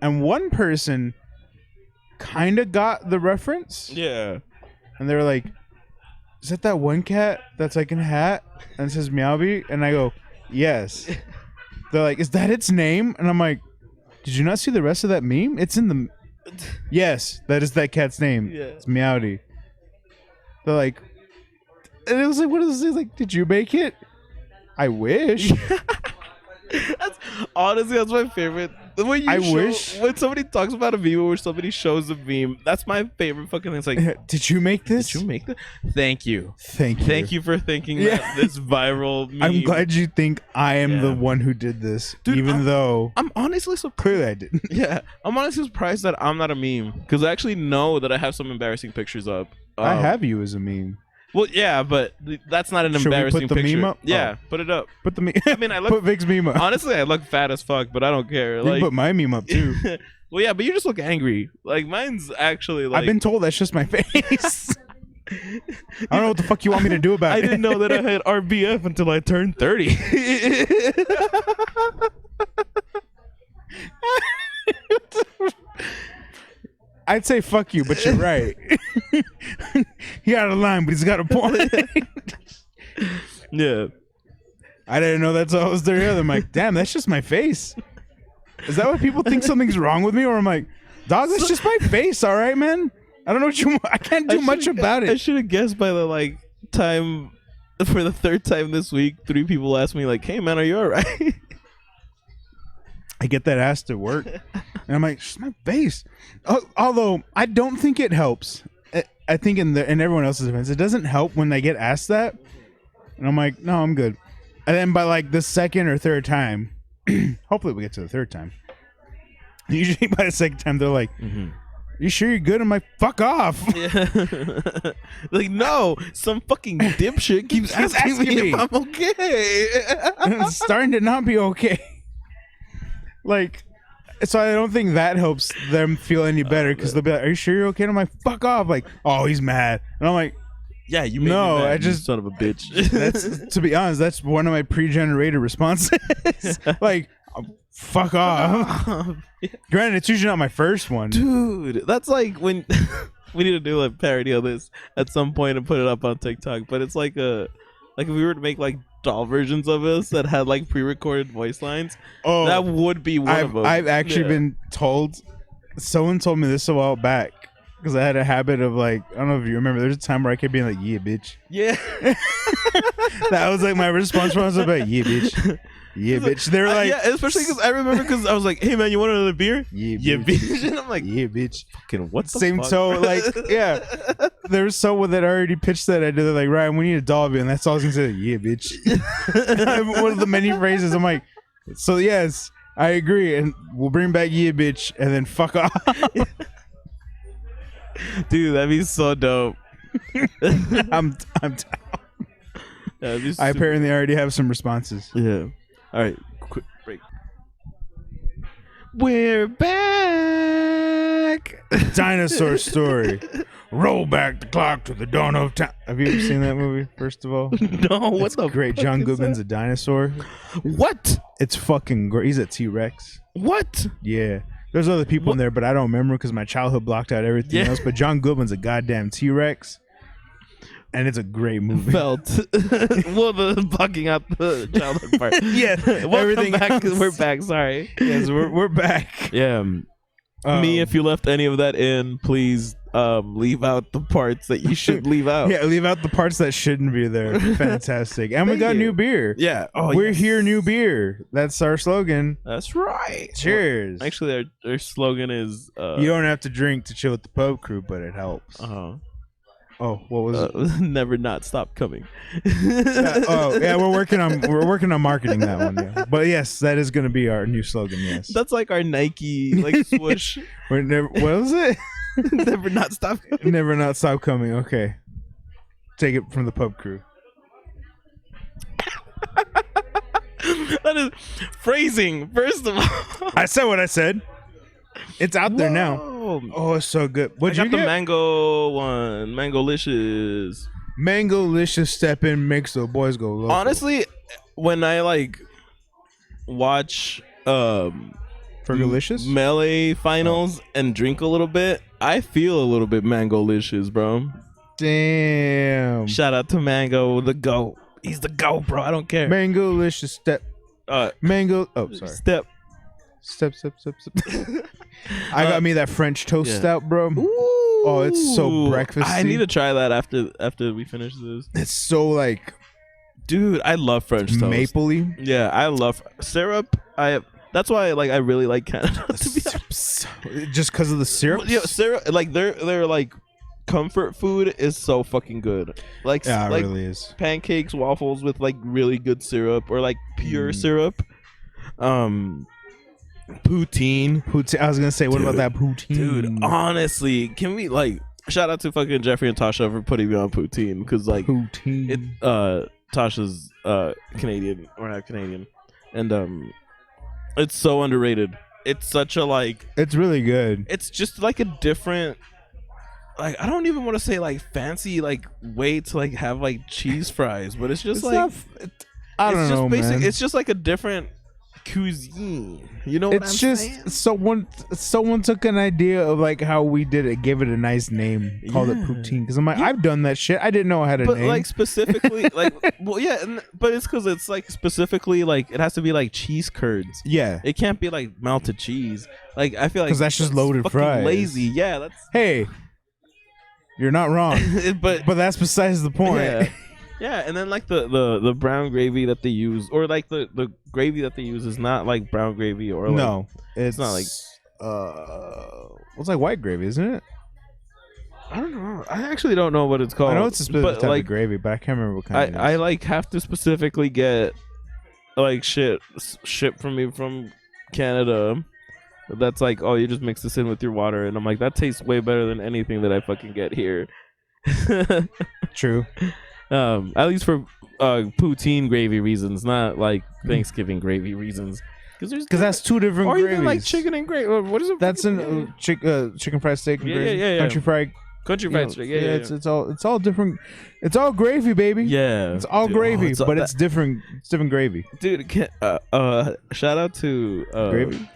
And one person kind of got the reference. Yeah. And they were like, is that one cat that's like in a hat and it says meowby? And I go, yes. They're like, is that its name? And I'm like, did you not see the rest of that meme? It's in the... Yes, that is that cat's name. Yeah. It's meowdy. They're like... And it was like, what is this? Like, did you make it? I wish. Honestly, that's my favorite. When when somebody talks about a meme or somebody shows a meme, that's my favorite fucking thing. It's like, did you make this? Did you make this? Thank you. Thank you for thinking that this viral meme. I'm glad you think I am the one who did this, dude, even though I'm honestly surprised. Clearly I didn't. Yeah, I'm honestly surprised that I'm not a meme because I actually know that I have some embarrassing pictures up. I have you as a meme. Well, yeah, but that's not an embarrassing put the picture. meme up? Yeah, put it up. Put the meme. I mean, I look. Put Vic's meme up. Honestly, I look fat as fuck, but I don't care. You Like, can put my meme up too. Well, yeah, but you just look angry. Like mine's actually like. I've been told that's just my face. I don't know what the fuck you want me to do about it. I didn't know that I had RBF until I turned 30. I'd say fuck you, but you're right. He out of line, but he's got a point. Yeah. I didn't know that's all was there. I'm like, damn, that's just my face. Is that why people think something's wrong with me? Or I'm like, dog, that's just my face, all right, man? I don't know what you want. I can't do much about it. I should have guessed by the time for the third time this week, 3 people asked me like, hey man, are you all right? I get that asked at work, and I'm like, it's my face. Although I don't think it helps. I think in everyone else's defense, it doesn't help when they get asked that. And I'm like, no, I'm good. And then by like the second or third time, hopefully we get to the third time. Usually by the second time, they're like, you sure you're good? I'm like, fuck off. Yeah. Like, no, some fucking dipshit keeps asking me if I'm okay. It's starting to not be okay. Like, so I don't think that helps them feel any better because they'll be like, are you sure you're okay? And I'm like, fuck off. Like, oh, he's mad. And I'm like, yeah, you made me mad, I just, you son of a bitch. That's, to be honest, that's one of my pre-generated responses. Like, fuck off. Granted, it's usually not my first one. Dude, that's like when we need to do a parody of this at some point and put it up on TikTok. But it's like if we were to make like doll versions of us that had like pre-recorded voice lines, that would be one of them. I've actually been told, someone told me this a while back because I had a habit of like, I don't know if you remember, there's a time where I kept being like, yeah, bitch. Yeah. That was like my response when I was like, yeah, bitch. Yeah, bitch. They're like, yeah, especially because I remember because I was like, hey man, you want another beer? Yeah, bitch. And I'm like, yeah, bitch. Fucking what the same fuck? So like, yeah, there's someone that already pitched that idea. They're like, Ryan, we need a doll, and that's all I was gonna say. Yeah, bitch. One of the many phrases. I'm like, so yes, I agree, and we'll bring back yeah, bitch, and then fuck off. Dude, that'd be so dope. I'm down. I apparently already have some responses. Yeah. All right, quick break. We're back. Dinosaur story. Roll back the clock to the dawn of time. Have you ever seen that movie? First of all, no. What's the great? Fuck John is Goodman's that? a dinosaur. What? It's fucking great. He's a T-Rex. What? Yeah. There's other people in there, but I don't remember because my childhood blocked out everything else. But John Goodman's a goddamn T-Rex. And it's a great movie. Well, the blocking out the childhood part. Yeah, everything back. Else. We're back. Sorry. Yes, we're back. Yeah. Me, if you left any of that in, please leave out the parts that you should leave out. Yeah, leave out the parts that shouldn't be there. Fantastic. And we got new beer. Yeah. Oh, we're here, new beer. That's our slogan. That's right. Cheers. Well, actually, our slogan is you don't have to drink to chill with the pub crew, but it helps. Oh, what was it? Never not stop coming. Yeah, we're working on marketing that one. Yeah. But yes, that is going to be our new slogan. Yes, that's like our Nike like swoosh. What was it? Never not stop coming. Never not stop coming. Okay, take it from the pub crew. That is phrasing. First of all, I said what I said. It's out there now. Oh, it's so good. What'd you get? The mango one. Mango-licious. Mango-licious step in makes the boys go local. Honestly, when I like watch Fergalicious Melee finals and drink a little bit, I feel a little bit Mango-licious, bro. Damn. Shout out to Mango, the GOAT. He's the GOAT, bro. I don't care. Mango-licious step. Mango. Oh, sorry. Step. I got me that French toast stout, bro. Ooh, oh, it's so breakfasty. I need to try that after we finish this. It's so like, dude, I love French toast. Mapley. Yeah, I love syrup. That's why I really like Canada. To be honest. Just because of the syrup. Yeah, syrup. Like their like comfort food is so fucking good. Like yeah, it like really is. Pancakes, waffles with like really good syrup or like pure syrup. Poutine. I was gonna say, what about that poutine? Dude, honestly, can we like shout out to fucking Jeffrey and Tasha for putting me on poutine because like poutine. Tasha's Canadian or not Canadian, and it's so underrated. It's such a like. It's really good. It's just like a different. Like I don't even want to say like fancy like way to like have like cheese fries, but it's just I don't know, man. It's just like a different cuisine. You know what I'm saying? Someone took an idea of like how we did it, gave it a nice name, called it poutine. Because I'm like, I've done that shit. I didn't know I had a name. But like specifically, like, well, yeah, but it's because it's like specifically like it has to be like cheese curds. Yeah, it can't be like melted cheese. Like I feel like because that's just loaded fries. Lazy, yeah. That's you're not wrong, but that's besides the point. Yeah. Yeah, and then like the brown gravy that they use, or like the gravy that they use is not like brown gravy or like, no, it's not like it's like white gravy, isn't it? I don't know. I actually don't know what it's called. I know it's a specific type of gravy, but I can't remember what kind. I like have to specifically get like shit shipped from me from Canada. That's like, oh, you just mix this in with your water, and I'm like, that tastes way better than anything that I fucking get here. True. At least for poutine gravy reasons, not like Thanksgiving gravy reasons. Because that's two different gravies. Or even like chicken and gravy. What is it? That's in chicken fried steak and gravy. Yeah. Country fried steak. Yeah. It's all different. It's all gravy, baby. Yeah, it's all gravy, but it's different. It's different gravy. Dude, shout out to gravy.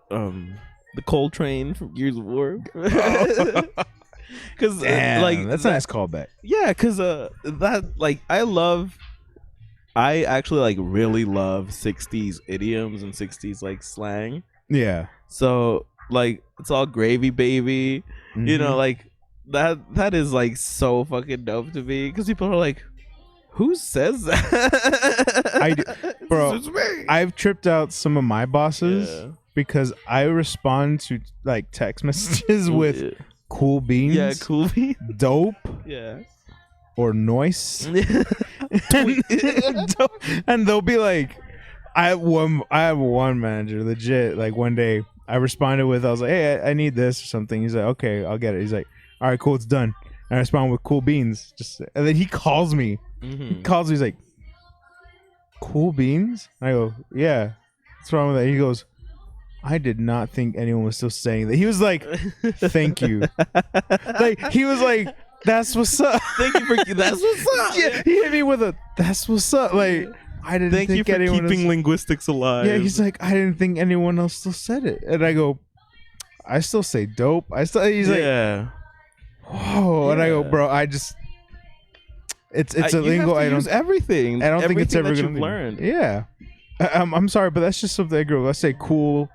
The Coltrane from Gears of War. Because like that's a nice callback. Yeah, because that like I actually like really love 60s idioms and 60s like slang. Yeah. So like it's all gravy, baby. Mm-hmm. You know, like that is like so fucking dope to me because people are like, who says that? Bro, I've tripped out some of my bosses because I respond to like text messages with cool beans. Yeah, cool beans. Dope. Yeah. Or noise. And they'll be like, I have one manager, legit, like one day I responded with, I was like, hey, I need this or something. He's like, okay, I'll get it. He's like, all right, cool, it's done. And I respond with cool beans. And then he calls me. Mm-hmm. He calls me, he's like, cool beans? And I go, yeah. What's wrong with that? He goes, I did not think anyone was still saying that. He was like, thank you. Like, he was like, that's what's up. Thank you for that's what's up. Yeah, he hit me with a that's what's up. Like, I didn't thank think you for anyone keeping linguistics alive. Yeah, he's like, I didn't think anyone else still said it. And I go, I still say dope. He's like, whoa. And I go, bro, I just it's a lingo I don't use everything. I don't think it's ever gonna be learned. Yeah. I'm sorry, but that's just something I grow. Let's say cool,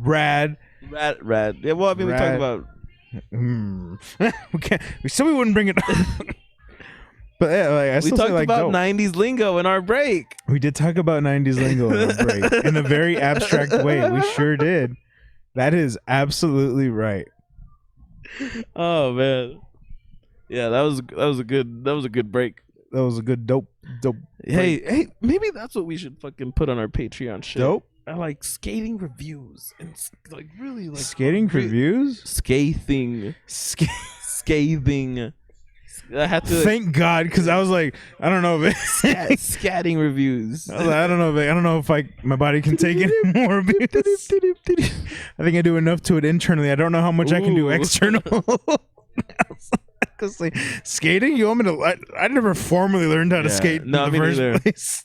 rad. Yeah, well, I mean, we talked about We can't. We said we wouldn't bring it up. But yeah, like, I we still talked say, like, about dope. 90s lingo in our break. We did talk about 90s lingo in our break in a very abstract way. We sure did. That is absolutely right. Oh man, yeah, that was a good break. That was a good dope. Hey, maybe that's what we should fucking put on our Patreon shit. Dope. I like skating reviews and like really like Skating reviews. Scathing. Scathing. I had to Thank God, because I was like, I don't know, man. Scatting reviews. I was like, I don't know, man. I don't know if my body can take it more abuse. I think I do enough to it internally. I don't know how much I can do external. Because like, skating, you want me to? I never formally learned how to skate no, in the first neither. place.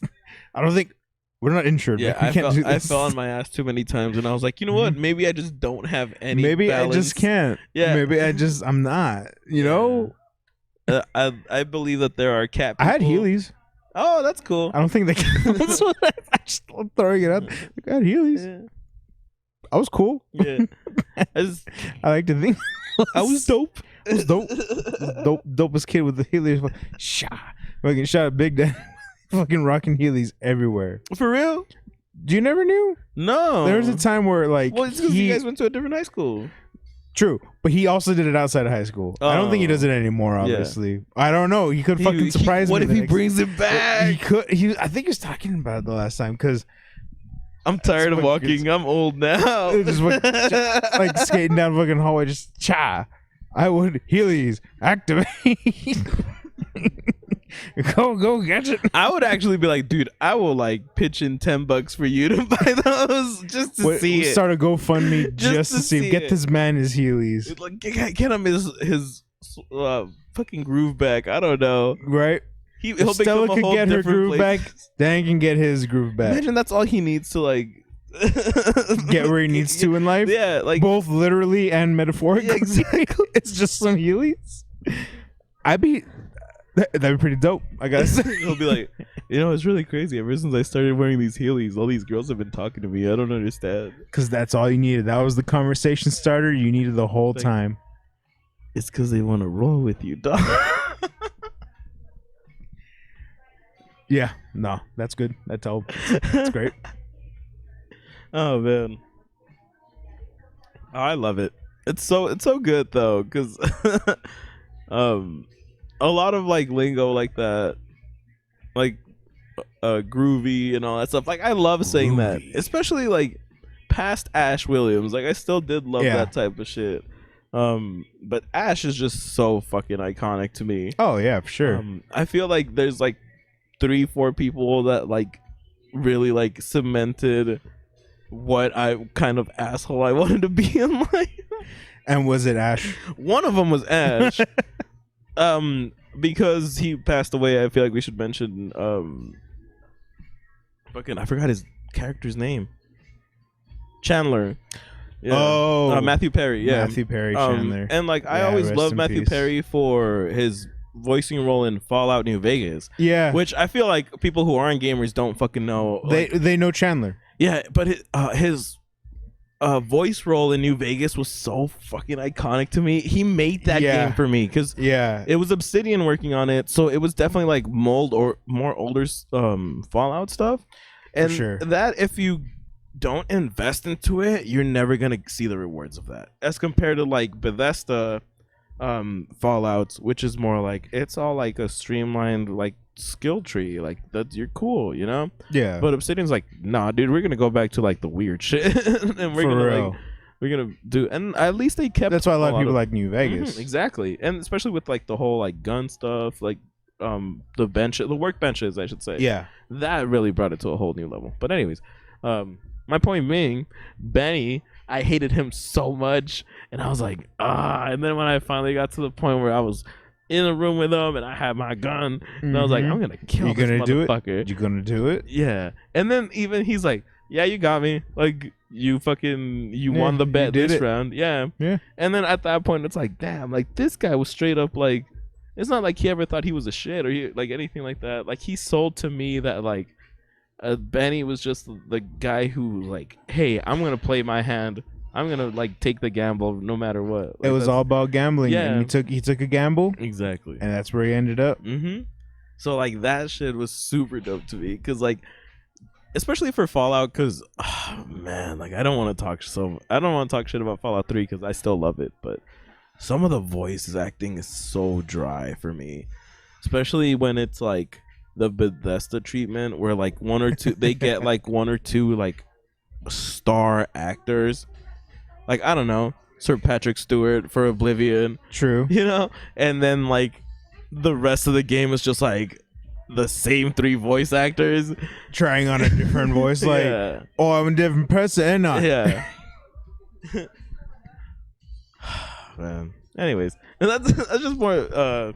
I don't think we're not insured. Yeah, man. I fell on my ass too many times, and I was like, you know what? Maybe I just don't have any. Maybe balance. I just can't. Yeah. Maybe I'm not. You know. I believe that there are cat people. I had Heelys. Oh, that's cool. I don't think they can. That's what I just I'm throwing it out. I had Heelys. Yeah. I was cool. Yeah. I like to think I was dope. I was dope. Dopest kid with the Heelys. Fucking shot a big dad. Fucking rocking Heelys everywhere. For real? You never knew? No. There was a time where like well, it's because you guys went to a different high school. True, but he also did it outside of high school. I don't think he does it anymore. Obviously, yeah. I don't know. He could fucking surprise me. What if he brings it back? He could. I think he was talking about it the last time because I'm tired of walking. I'm old now. Just like skating down fucking hallway. Just cha. I would Heelys activate. Go get it. I would actually be like, dude, I will like pitch in $10 for you to buy those just to see it. Start a GoFundMe just to see. Get this man his Heelys. Like, get him his fucking groove back. I don't know. Right. He'll Stella become a whole could get her groove place. back. Dan can get his groove back. Imagine that's all he needs to like get where he needs to in life. Yeah, like both literally and metaphorically. Yeah, exactly. It's just some Heelys. That'd be pretty dope, I guess. He'll be like, it's really crazy. Ever since I started wearing these Heelys, all these girls have been talking to me. I don't understand. Because that's all you needed. That was the conversation starter you needed the whole time. It's because they want to roll with you, dog. Yeah, no, that's good. That's great. Oh man, I love it. It's so good though, because a lot of like lingo like that, like groovy and all that stuff. Like I love saying that, especially like past Ash Williams. Like I still did love that type of shit. But Ash is just so fucking iconic to me. Oh yeah, for sure. I feel like there's like 3-4 people that like really like cemented what kind of asshole I wanted to be in life. And was it Ash? One of them was Ash. Because he passed away, I feel like we should mention I forgot his character's name. Chandler. Yeah. Oh, Matthew Perry. Yeah, Matthew Perry Chandler. And like I always loved Matthew Perry for his voicing role in Fallout New Vegas. Yeah, which I feel like people who aren't gamers don't fucking know. They know Chandler. Yeah, but his voice role in New Vegas was so fucking iconic to me. He made that game for me because it was Obsidian working on it, so it was definitely like mold or more older Fallout stuff. And that if you don't invest into it, you're never gonna see the rewards of that. As compared to like Bethesda Fallouts, which is more like it's all like a streamlined like skill tree, like that you're cool, yeah. But Obsidian's like, nah dude, we're gonna go back to like the weird shit and we're gonna do, and at least they kept. That's why a lot of people like New Vegas. Exactly, and especially with like the whole like gun stuff, like the workbenches I should say. Yeah, that really brought it to a whole new level. But anyways, my point being, Benny, I hated him so much, and I was like, and then when I finally got to the point where I was in a room with him and I had my gun, and I was like, I'm gonna kill this motherfucker. You gonna do it? Yeah. And then even he's like, yeah, you got me. Like you won the bet this round. Yeah. Yeah. And then at that point, it's like, damn, like this guy was straight up like, it's not like he ever thought he was a shit or like anything like that. Like he sold to me that like Benny was just the guy who like, hey, I'm gonna play my hand I'm gonna like take the gamble no matter what. Like, it was all about gambling. Yeah. And he took a gamble. Exactly. And that's where he ended up. Mm-hmm. So like that shit was super dope to me because like, especially for Fallout, because man, like I don't want to talk shit about Fallout 3 because I still love it, but some of the voice acting is so dry for me, especially when it's like the Bethesda treatment where like one or two they get like one or two like star actors, like I don't know, Sir Patrick Stewart for Oblivion, True. you know, and then like the rest of the game is just like the same 3 voice actors trying on a different voice, like, yeah. oh, I'm a different person, and I. Yeah. Man. Anyways, and that's just more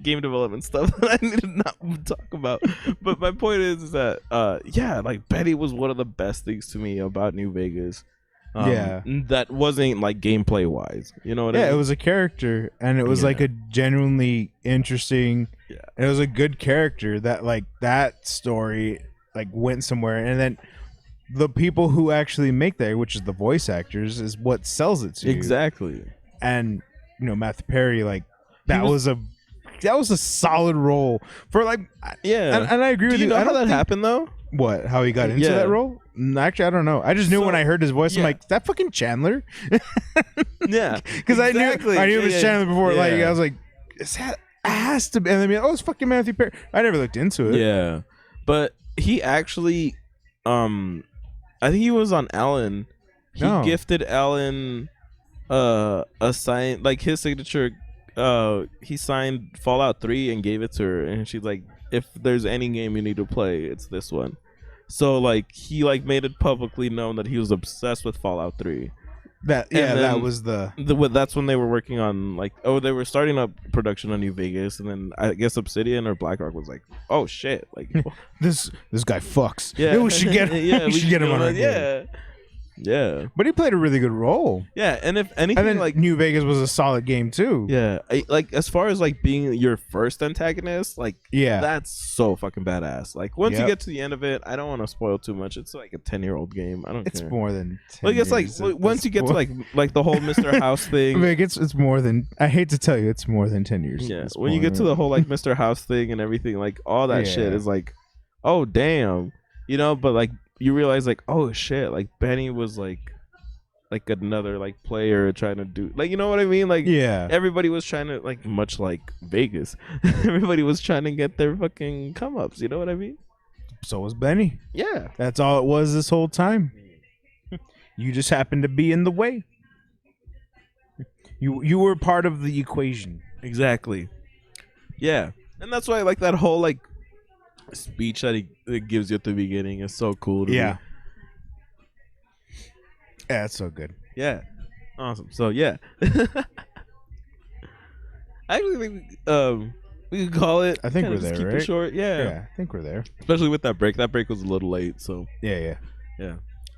game development stuff that I need to not talk about. But my point is that yeah, like Betty was one of the best things to me about New Vegas. Yeah, that wasn't like gameplay wise, you know what I mean? It was a character, and it was like a genuinely interesting. Yeah, it was a good character that like that story like went somewhere, and then the people who actually make that, which is the voice actors, is what sells it to you. Exactly. And you know, Matthew Perry, like that was a solid role for like and I agree with you. Do you know how that think, happened though? What? How he got into that role? Actually, I don't know. I just knew when I heard his voice, I'm like, is that fucking Chandler? Yeah, because I knew it was Chandler before. Yeah. Like I was like, is that has to be? And I mean, oh, it's fucking Matthew Perry. I never looked into it. Yeah, but he actually, I think he was on Ellen. He gifted Ellen a sign, like his signature. He signed Fallout 3 and gave it to her, and she's like, if there's any game you need to play, it's this one. So like he like made it publicly known that he was obsessed with Fallout 3. That was that's when they were working on like they were starting up production on New Vegas, and then I guess Obsidian or BlackRock was like, oh shit, like this guy fucks. Yeah, we should get we should get him on our game. Yeah, but he played a really good role. Yeah, and if anything, and then like New Vegas was a solid game too. Yeah, like as far as like being your first antagonist, like that's so fucking badass. Like once you get to the end of it, I don't want to spoil too much. It's like a 10-year-old game. I don't. It's care. More than 10 like it's like once you get to like the whole Mr. House thing. Like it's more than. I hate to tell you, it's more than 10 years. Yeah, when you get to the whole like Mr. House thing and everything, like all that shit is like, oh damn, you know. But like you realize like, oh shit, like Benny was like another like player trying to do like, you know what I mean, like everybody was trying to like, much like Vegas, everybody was trying to get their fucking come ups, you know what I mean? So was Benny. Yeah, that's all it was this whole time. You just happened to be in the way. You were part of the equation. Exactly. Yeah, and that's why I like that whole like speech that he gives you at the beginning is so cool to me. Yeah, it's so good. Yeah, awesome. So yeah, I actually think we could call it. I think we're there, keep right? It short. Yeah, I think we're there. Especially with that break. That break was a little late, so yeah.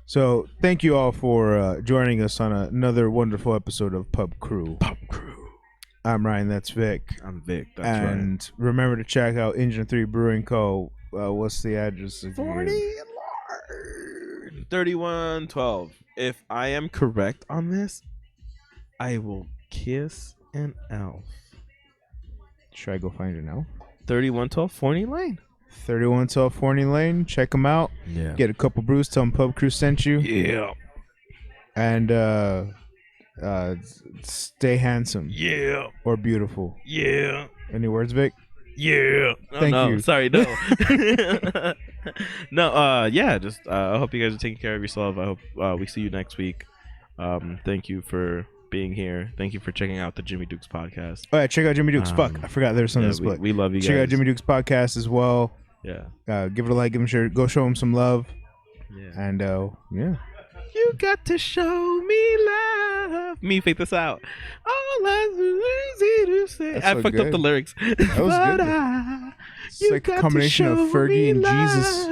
So thank you all for joining us on another wonderful episode of Pub Crew. I'm Ryan. That's Vic. I'm Vic. That's right. And remember to check out Engine 3 Brewing Co. What's the address again? 3112. If I am correct on this, I will kiss an elf. Should I go find an elf? 3112 Forney Lane. 3112 Forney Lane. Check them out. Yeah. Get a couple brews. Tell them Pub Crew sent you. Yeah. And stay handsome. Yeah. Or beautiful. Yeah. Any words, Vic? Yeah. Thank you. Sorry, no. No, yeah, just I hope you guys are taking care of yourself. I hope we see you next week. Thank you for being here. Thank you for checking out the Jimmy Dukes podcast. Oh yeah, check out Jimmy Dukes. Fuck, I forgot there's something to split. We love you guys. Check out Jimmy Dukes podcast as well. Yeah. Give it a like, give him a share, go show him some love. Yeah. And yeah. You got to show me love. Me, fake this out. All that's easy to say. I fucked up the lyrics. That was good. It's like a combination of Fergie and Jesus.